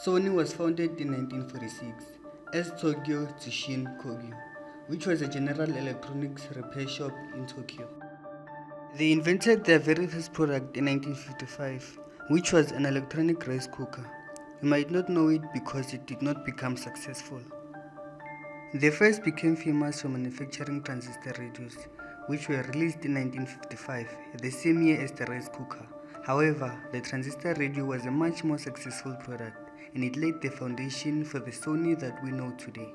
Sony was founded in 1946 as Tokyo Tsushin Kogyo, which was a general electronics repair shop in Tokyo. They invented their very first product in 1955, which was an electronic rice cooker. You might not know it because it did not become successful. They first became famous for manufacturing transistor radios, which were released in 1955, the same year as the rice cooker. However, the transistor radio was a much more successful product, and it laid the foundation for the Sony that we know today.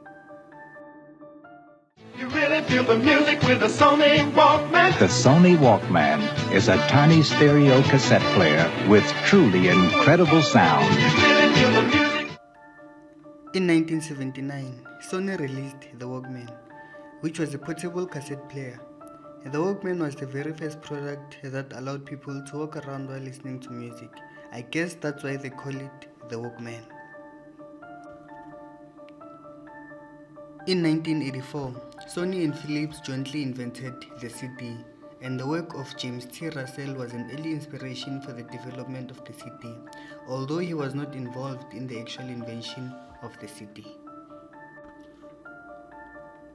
You really feel the music with the Sony Walkman. The Sony Walkman is a tiny stereo cassette player with truly incredible sound. You really feel the music. In 1979, Sony released the Walkman, which was a portable cassette player. The Walkman was the very first product that allowed people to walk around while listening to music. I guess that's why they call it the Walkman. In 1984, Sony and Philips jointly invented the CD, and the work of James T. Russell was an early inspiration for the development of the CD, although he was not involved in the actual invention of the CD.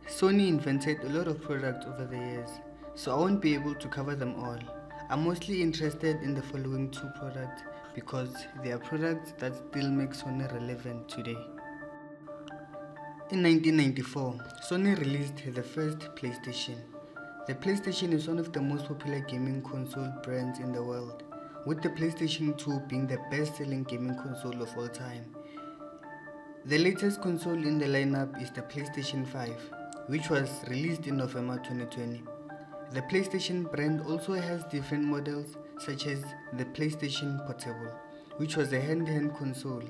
Sony invented a lot of products over the years, so I won't be able to cover them all. I'm mostly interested in the following two products because they are products that still make Sony relevant today. In 1994, Sony released the first PlayStation. The PlayStation is one of the most popular gaming console brands in the world, with the PlayStation 2 being the best-selling gaming console of all time. The latest console in the lineup is the PlayStation 5, which was released in November 2020. The PlayStation brand also has different models such as the PlayStation Portable, which was a handheld console.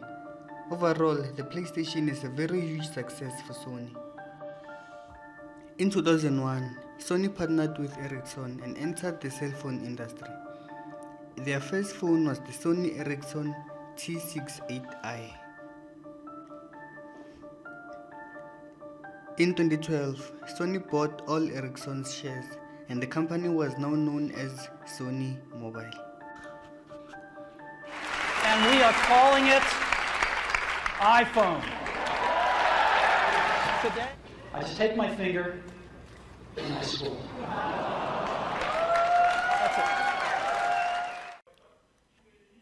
Overall, the PlayStation is a very huge success for Sony. In 2001, Sony partnered with Ericsson and entered the cell phone industry. Their first phone was the Sony Ericsson T68i. In 2012, Sony bought all Ericsson's shares, and the company was now known as Sony Mobile. And we are calling it iPhone. Today, I just take my finger and I scroll. That's it.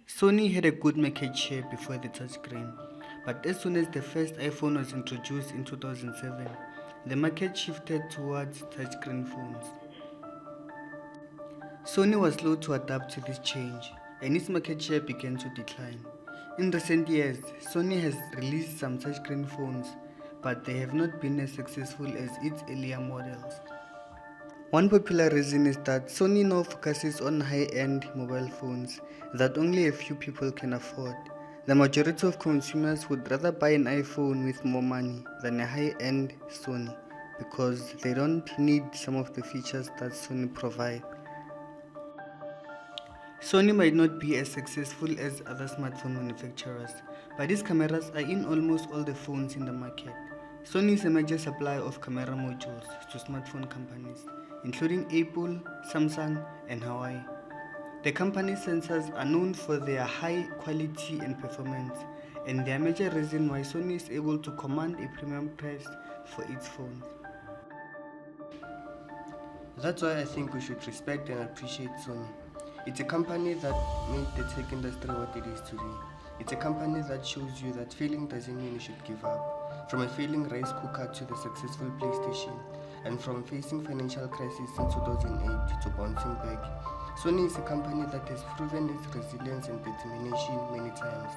Sony had a good market share before the touchscreen, but as soon as the first iPhone was introduced in 2007, the market shifted towards touchscreen phones. Sony was slow to adapt to this change, and its market share began to decline. In recent years, Sony has released some touchscreen phones, but they have not been as successful as its earlier models. One popular reason is that Sony now focuses on high-end mobile phones that only a few people can afford. The majority of consumers would rather buy an iPhone with more money than a high-end Sony because they don't need some of the features that Sony provide. Sony might not be as successful as other smartphone manufacturers, but its cameras are in almost all the phones in the market. Sony is a major supplier of camera modules to smartphone companies, including Apple, Samsung, and Huawei. The company's sensors are known for their high quality and performance, and they are a major reason why Sony is able to command a premium price for its phones. That's why I think we should respect and appreciate Sony. It's a company that made the tech industry what it is today. It's a company that shows you that failing doesn't mean you should give up. From a failing rice cooker to the successful PlayStation, and from facing financial crisis in 2008 to bouncing back, Sony is a company that has proven its resilience and determination many times.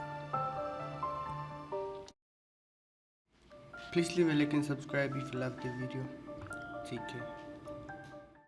Please leave a like and subscribe if you loved the video. Take care.